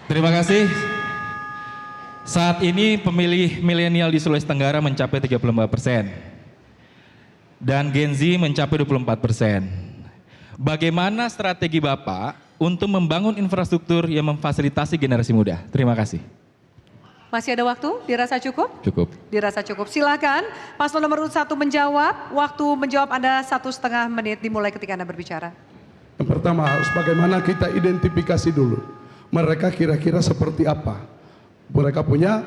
Terima kasih. Saat ini pemilih milenial di Sulawesi Tenggara mencapai 34% dan Gen Z mencapai 24%. Bagaimana strategi Bapak untuk membangun infrastruktur yang memfasilitasi generasi muda? Terima kasih. Masih ada waktu? Dirasa cukup? Cukup. Dirasa cukup. Silakan paslon nomor urut 1 menjawab. Waktu menjawab Anda 1,5 menit dimulai ketika Anda berbicara. Yang pertama harus bagaimana kita identifikasi dulu. Mereka kira-kira seperti apa. Mereka punya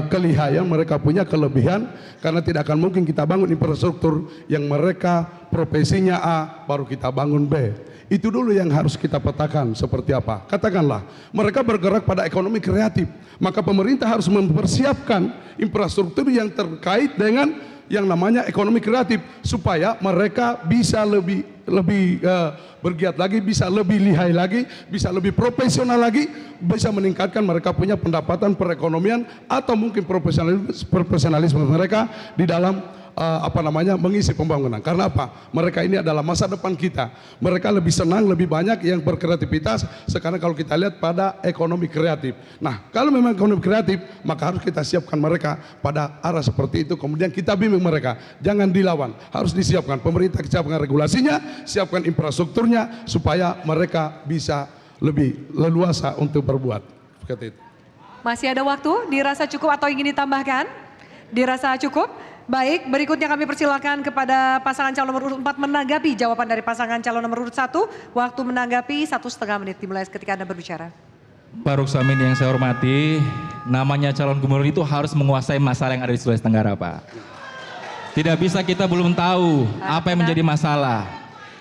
kelihayan, mereka punya kelebihan. Karena tidak akan mungkin kita bangun infrastruktur yang mereka profesinya A, baru kita bangun B. Itu dulu yang harus kita petakan seperti apa. Katakanlah mereka bergerak pada ekonomi kreatif, maka pemerintah harus mempersiapkan infrastruktur yang terkait dengan yang namanya ekonomi kreatif supaya mereka bisa lebih bergiat lagi, bisa lebih lihai lagi, bisa lebih profesional lagi, bisa meningkatkan mereka punya pendapatan perekonomian atau mungkin profesionalisme mereka di dalam mengisi pembangunan. Karena apa? Mereka ini adalah masa depan kita. Mereka lebih senang, lebih banyak yang berkreativitas sekarang kalau kita lihat pada ekonomi kreatif. Nah, kalau memang ekonomi kreatif, maka harus kita siapkan mereka pada arah seperti itu. Kemudian kita bimbing mereka, jangan dilawan. Harus disiapkan. Pemerintah siapkan regulasinya, siapkan infrastrukturnya supaya mereka bisa lebih leluasa untuk berbuat. Seperti itu. Masih ada waktu? Dirasa cukup atau ingin ditambahkan? Dirasa cukup? Baik, berikutnya kami persilakan kepada pasangan calon nomor urut 4 menanggapi jawaban dari pasangan calon nomor urut 1. Waktu menanggapi 1,5 menit dimulai ketika Anda berbicara. Pak Ruksamin yang saya hormati, namanya calon gubernur itu harus menguasai masalah yang ada di Sulawesi Tenggara, Pak. Tidak bisa kita belum tahu apa yang menjadi masalah.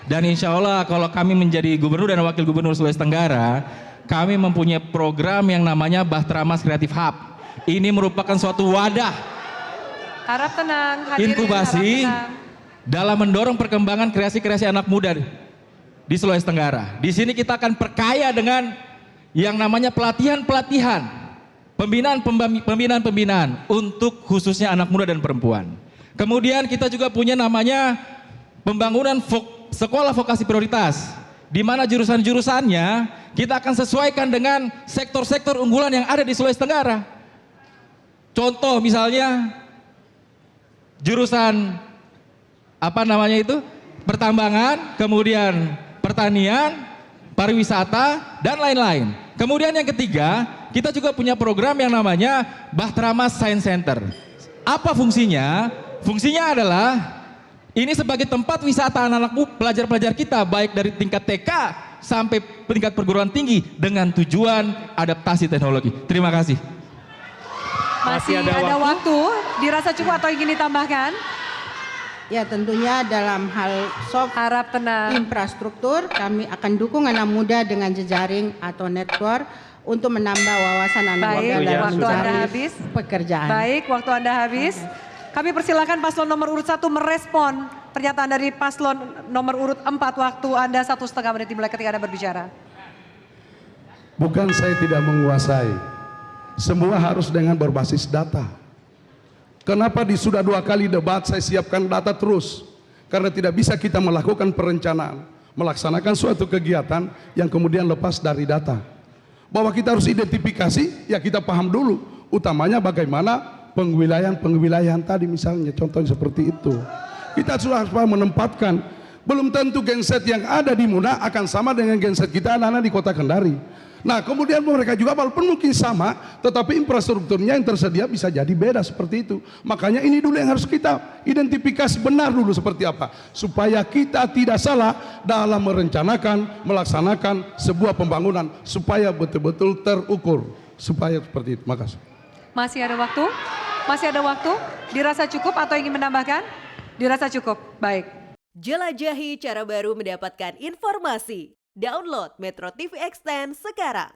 Dan insya Allah kalau kami menjadi gubernur dan wakil gubernur Sulawesi Tenggara, kami mempunyai program yang namanya Bahtera Mas Creative Hub. Ini merupakan suatu wadah Harap tenang, hadirin, inkubasi harap tenang. dalam mendorong perkembangan kreasi-kreasi anak muda di Sulawesi Tenggara. Di sini kita akan perkaya dengan yang namanya pelatihan-pelatihan, pembinaan untuk khususnya anak muda dan perempuan. Kemudian kita juga punya namanya pembangunan sekolah vokasi prioritas, di mana jurusan-jurusannya kita akan sesuaikan dengan sektor-sektor unggulan yang ada di Sulawesi Tenggara. Contoh misalnya jurusan pertambangan, kemudian pertanian, pariwisata, dan lain-lain. Kemudian yang ketiga, kita juga punya program yang namanya Bahtera Mas Science Center. Apa fungsinya? Fungsinya adalah ini sebagai tempat wisata anak-anak pelajar-pelajar kita, baik dari tingkat TK sampai tingkat perguruan tinggi dengan tujuan adaptasi teknologi. Terima kasih. Masih ada waktu? Dirasa cukup atau ingin ditambahkan? Ya, tentunya dalam hal Harap tenang. infrastruktur kami akan dukung anak muda dengan jejaring atau network untuk menambah wawasan anak muda Baik, dalam waktu mencari Anda habis. pekerjaan. Baik, waktu Anda habis. Kami persilakan paslon nomor urut 1 merespon pernyataan dari paslon nomor urut 4. Waktu Anda 1,5 menit dimulai ketika Anda berbicara. Bukan saya tidak menguasai. Semua harus dengan berbasis data. Kenapa sudah 2 kali debat saya siapkan data terus? Karena tidak bisa kita melakukan perencanaan, melaksanakan suatu kegiatan yang kemudian lepas dari data. Bahwa kita harus identifikasi, ya kita paham dulu. Utamanya bagaimana pengwilayahan tadi misalnya, contohnya seperti itu. Kita sudah harus menempatkan. Belum tentu genset yang ada di Muna akan sama dengan genset kita anak-anak di Kota Kendari. Nah, kemudian mereka juga walaupun mungkin sama, tetapi infrastrukturnya yang tersedia bisa jadi beda seperti itu. Makanya ini dulu yang harus kita identifikasi benar dulu seperti apa. Supaya kita tidak salah dalam merencanakan, melaksanakan sebuah pembangunan. Supaya betul-betul terukur. Supaya seperti itu. Makasih. Masih ada waktu? Masih ada waktu? Dirasa cukup atau ingin menambahkan? Dirasa cukup. Baik. Jelajahi cara baru mendapatkan informasi. Download Metro TV Extend sekarang.